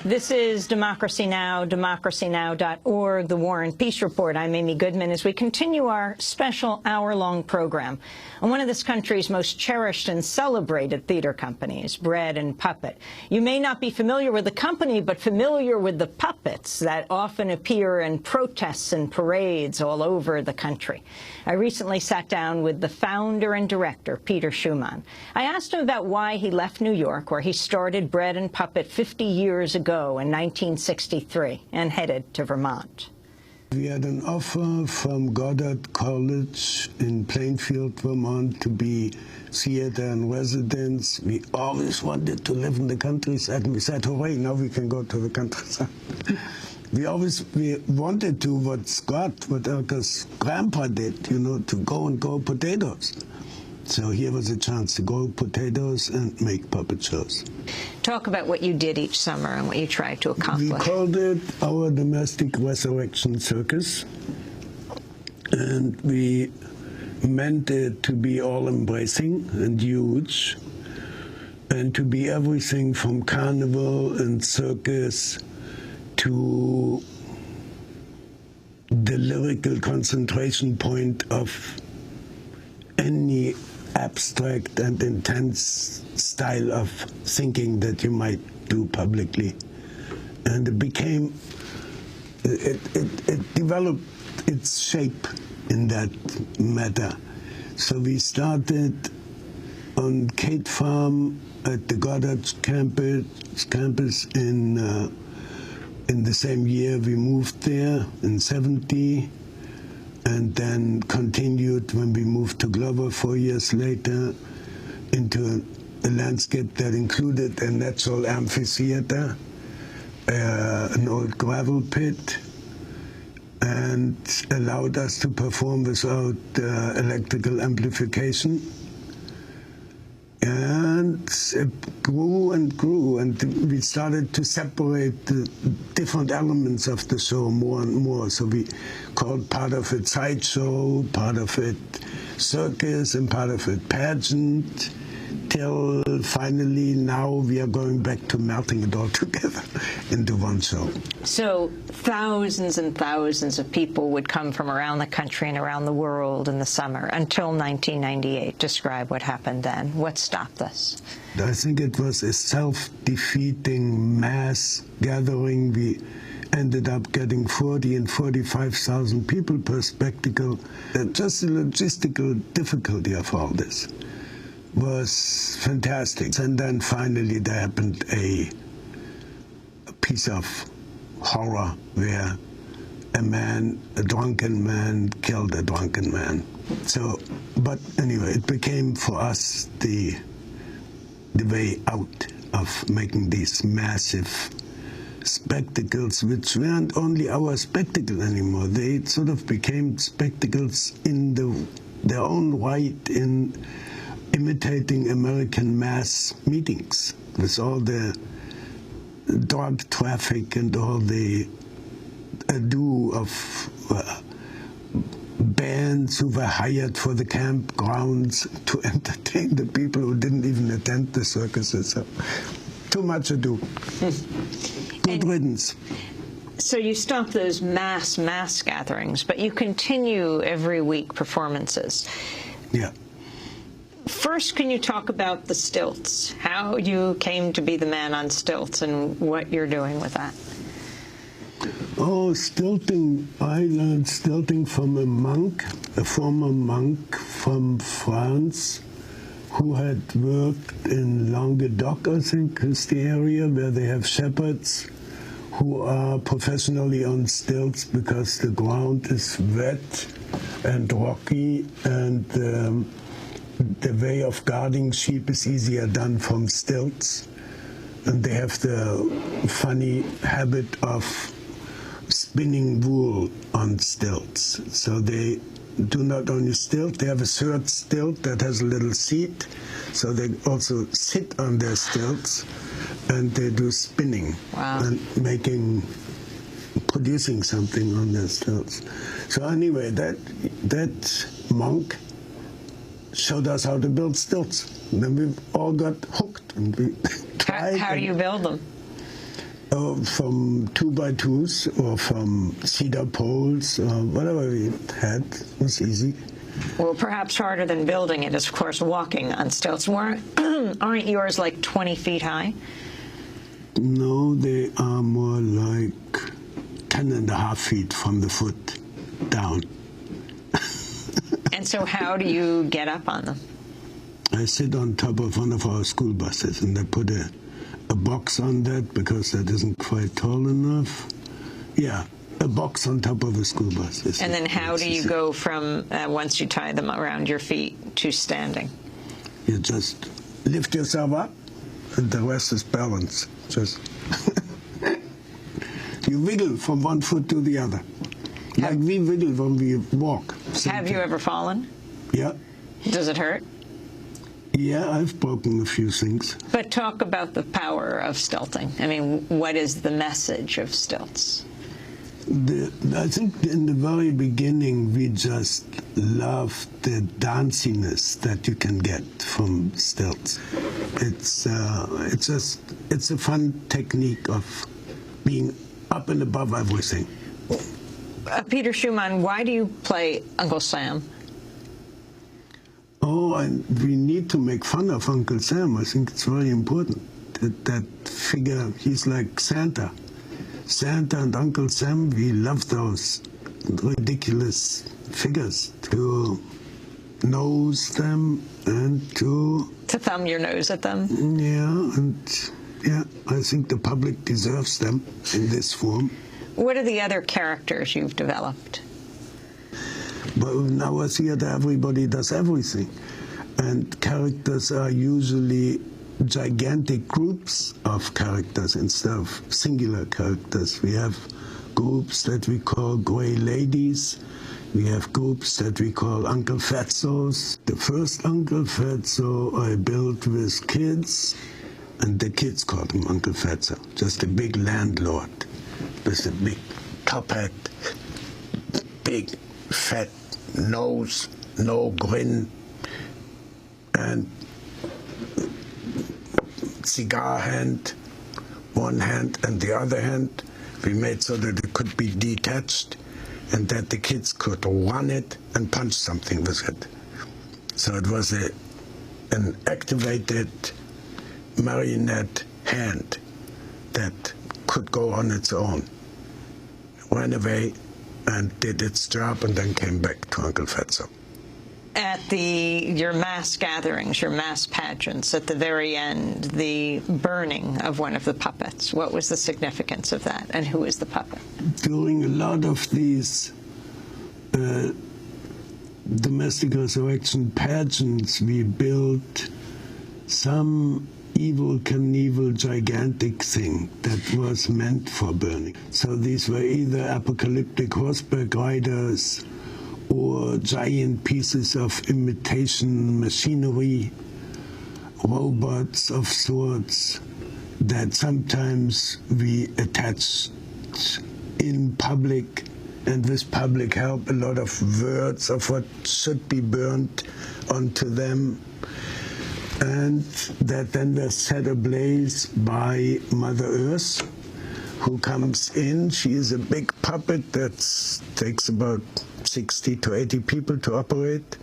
This is Democracy Now!, democracynow.org, the War and Peace Report. I'm Amy Goodman as we continue our special hour-long program on one of this country's most cherished and celebrated theater companies, Bread and Puppet. You may not be familiar with the company, but familiar with the puppets that often appear in protests and parades all over the country. I recently sat down with the founder and director, Peter Schumann. I asked him about why he left New York, where he started Bread and Puppet 50 years ago in 1963, and headed to Vermont. We had an offer from Goddard College in Plainfield, Vermont, to be theater and residence. We always wanted to live in the countryside, and we said, hooray, now we can go to the countryside. We wanted to what Elka's grandpa did, you know, to go and grow potatoes. So here was a chance to grow potatoes and make puppet shows. Talk about what you did each summer and what you tried to accomplish. We called it our domestic resurrection circus, and we meant it to be all-embracing and huge, and to be everything from carnival and circus to the lyrical concentration point of any abstract and intense style of thinking that you might do publicly. And it became, it developed its shape in that matter. So we started on Kate Farm at the Goddard campus in the same year. We moved there in '70. And then continued when we moved to Glover 4 years later into a landscape that included a natural amphitheater, an old gravel pit, and allowed us to perform without electrical amplification. And it grew and grew, and we started to separate the different elements of the show more and more. So we called part of it sideshow, part of it circus, and part of it pageant, till finally now we are going back to melting it all together into one show. So thousands and thousands of people would come from around the country and around the world in the summer until 1998. Describe what happened then. What stopped this? I think it was a self-defeating mass gathering. We ended up getting 40 and 45,000 people per spectacle. And just the logistical difficulty of all this was fantastic. And then finally there happened a piece of horror where a drunken man killed a drunken man. So, but anyway, it became for us the way out of making these massive spectacles, which weren't only our spectacle anymore. They sort of became spectacles in their own right, in imitating American mass meetings with all the drug traffic and all the ado of bands who were hired for the campgrounds to entertain the people who didn't even attend the circuses. So, too much ado. Good riddance. So you stopped those mass gatherings, but you continue every week performances. Yeah. First, can you talk about the stilts, how you came to be the man on stilts and what you're doing with that? Oh, stilting. I learned stilting from a monk, a former monk from France, who had worked in Languedoc, I think, is the area where they have shepherds who are professionally on stilts because the ground is wet and rocky, and the way of guarding sheep is easier done from stilts. And they have the funny habit of spinning wool on stilts. So they do not only stilt, they have a third stilt that has a little seat. So they also sit on their stilts and they do spinning. Wow. And producing something on their stilts. So anyway, that monk showed us how to build stilts. And then we all got hooked and we tried. How do you build them? From 2x2s or from cedar poles or whatever we had. It was easy. Well, perhaps harder than building it is, of course, walking on stilts. Aren't yours like 20 feet high? No, they are more like 10.5 feet from the foot down. And so how do you get up on them? I sit on top of one of our school buses, and I put a box on that because that isn't quite tall enough. Yeah, a box on top of a school bus. And then how do you go from, once you tie them around your feet, to standing? You just lift yourself up, and the rest is balance. Just you wiggle from one foot to the other. Like we wiggle when we walk. Have you ever fallen? Yeah. Does it hurt? Yeah, I've broken a few things. But talk about the power of stilting. I mean, what is the message of stilts? I think in the very beginning we just loved the danciness that you can get from stilts. It's a fun technique of being up and above everything. Peter Schumann, why do you play Uncle Sam? Oh, and we need to make fun of Uncle Sam. I think it's very important. That figure, he's like Santa. Santa and Uncle Sam, we love those ridiculous figures. To nose them and to thumb your nose at them? Yeah, I think the public deserves them in this form. What are the other characters you've developed? But in our theater, everybody does everything. And characters are usually gigantic groups of characters instead of singular characters. We have groups that we call Grey Ladies. We have groups that we call Uncle Fatzos. The first Uncle Fatso I built with kids, and the kids called him Uncle Fatso. Just a big landlord with a big top hat, big fat nose, no grin, and cigar hand, one hand, and the other hand we made so that it could be detached and that the kids could run it and punch something with it. So it was an activated marionette hand that could go on its own, ran away and did its job and then came back to Uncle Fatso. At your mass gatherings, your mass pageants, at the very end, the burning of one of the puppets, what was the significance of that, and who is the puppet? During a lot of these domestic resurrection pageants, we built some Evel Knievel gigantic thing that was meant for burning. So these were either apocalyptic horseback riders or giant pieces of imitation machinery, robots of sorts that sometimes we attached in public, and with public help, a lot of words of what should be burned onto them, and that then were set ablaze by Mother Earth, who comes in. She is a big puppet that takes about 60 to 80 people to operate,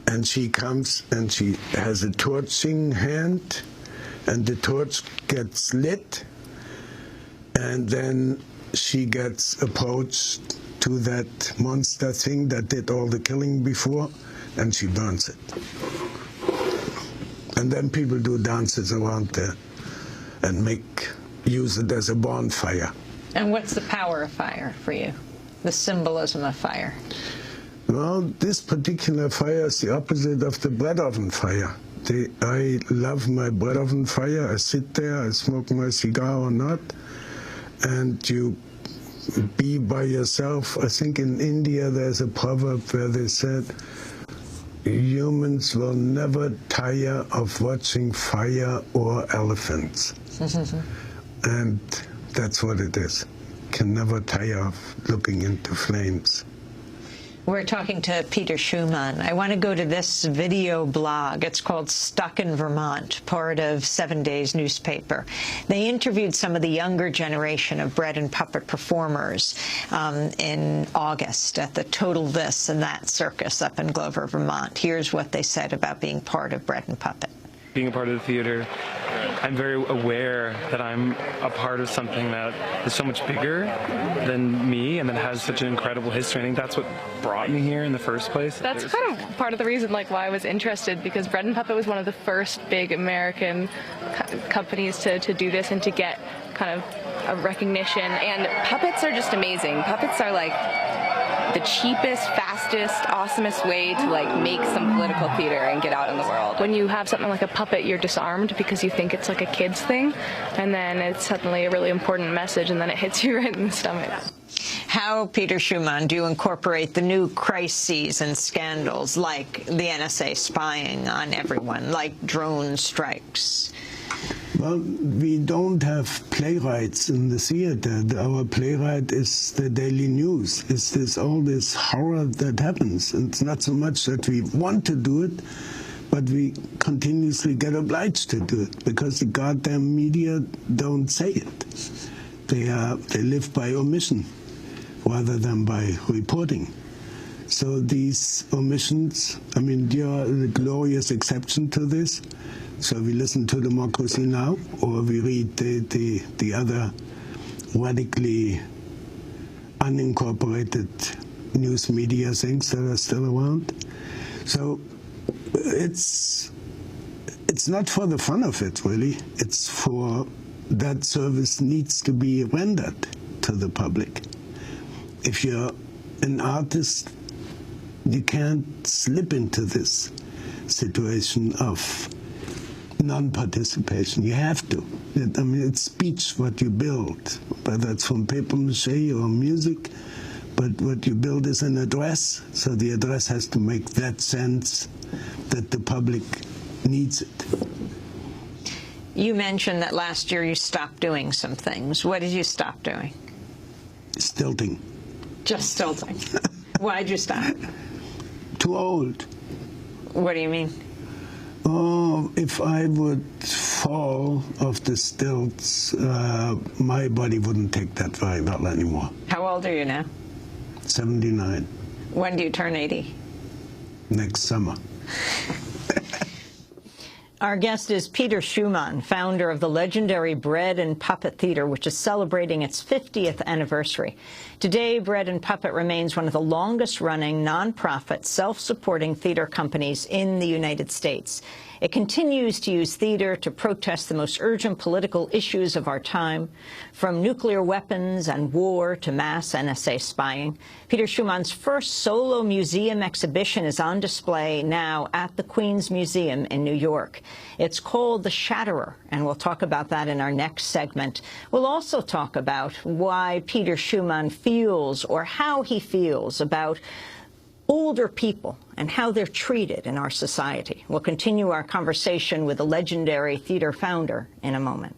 and she comes and she has a torching hand, and the torch gets lit, and then she gets approached to that monster thing that did all the killing before, and she burns it. And then people do dances around there and use it as a bonfire. And what's the power of fire for you? The symbolism of fire? Well, this particular fire is the opposite of the bread oven fire. I love my bread oven fire. I sit there, I smoke my cigar or not, and you be by yourself. I think in India there's a proverb where they said, humans will never tire of watching fire or elephants. And that's what it is. Can never tire of looking into flames. We're talking to Peter Schumann. I want to go to this video blog. It's called Stuck in Vermont, part of 7 Days newspaper. They interviewed some of the younger generation of bread and puppet performers in August at the Total This and That circus up in Glover, Vermont. Here's what they said about being part of Bread and Puppet. Being a part of the theater, I'm very aware that I'm a part of something that is so much bigger than me and that has such an incredible history. I think that's what brought me here in the first place. That's kind of part of the reason why I was interested, because Bread and Puppet was one of the first big American companies to do this and to get kind of a recognition. And puppets are just amazing. Puppets are like the cheapest, fastest, awesomest way to make some political theater and get out in the world. When you have something like a puppet, you're disarmed because you think it's like a kid's thing, and then it's suddenly a really important message, and then it hits you right in the stomach. How, Peter Schumann, do you incorporate the new crises and scandals like the NSA spying on everyone, like drone strikes? Well, we don't have playwrights in the theater. Our playwright is the daily news. It's all this horror that happens. And it's not so much that we want to do it, but we continuously get obliged to do it because the goddamn media don't say it. They live by omission rather than by reporting. So these omissions, I mean, you're the glorious exception to this. So we listen to Democracy Now! Or we read the other radically unincorporated news media things that are still around. So it's not for the fun of it, really. It's for that service needs to be rendered to the public. If you're an artist, you can't slip into this situation of non-participation. You have to. I mean, it's speech what you build, whether it's from papier-mâché or music, but what you build is an address, so the address has to make that sense that the public needs it. You mentioned that last year you stopped doing some things. What did you stop doing? Stilting. Just stilting. Why'd you stop? Too old. What do you mean? Oh, if I would fall off the stilts, my body wouldn't take that very well anymore. How old are you now? 79. When do you turn 80? Next summer. Our guest is Peter Schumann, founder of the legendary Bread and Puppet Theater, which is celebrating its 50th anniversary. Today, Bread and Puppet remains one of the longest-running, nonprofit, self-supporting theater companies in the United States. It continues to use theater to protest the most urgent political issues of our time, from nuclear weapons and war to mass NSA spying. Peter Schumann's first solo museum exhibition is on display now at the Queen's Museum in New York. It's called The Shatterer, and we'll talk about that in our next segment. We'll also talk about why Peter Schumann feels, or how he feels, about older people and how they're treated in our society. We'll continue our conversation with the legendary theater founder in a moment.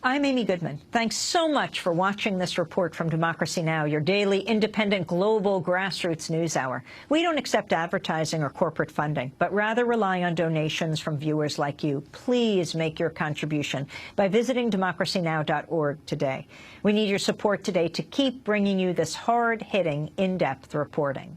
I'm Amy Goodman. Thanks so much for watching this report from Democracy Now!, your daily independent global grassroots news hour. We don't accept advertising or corporate funding, but rather rely on donations from viewers like you. Please make your contribution by visiting democracynow.org today. We need your support today to keep bringing you this hard-hitting, in-depth reporting.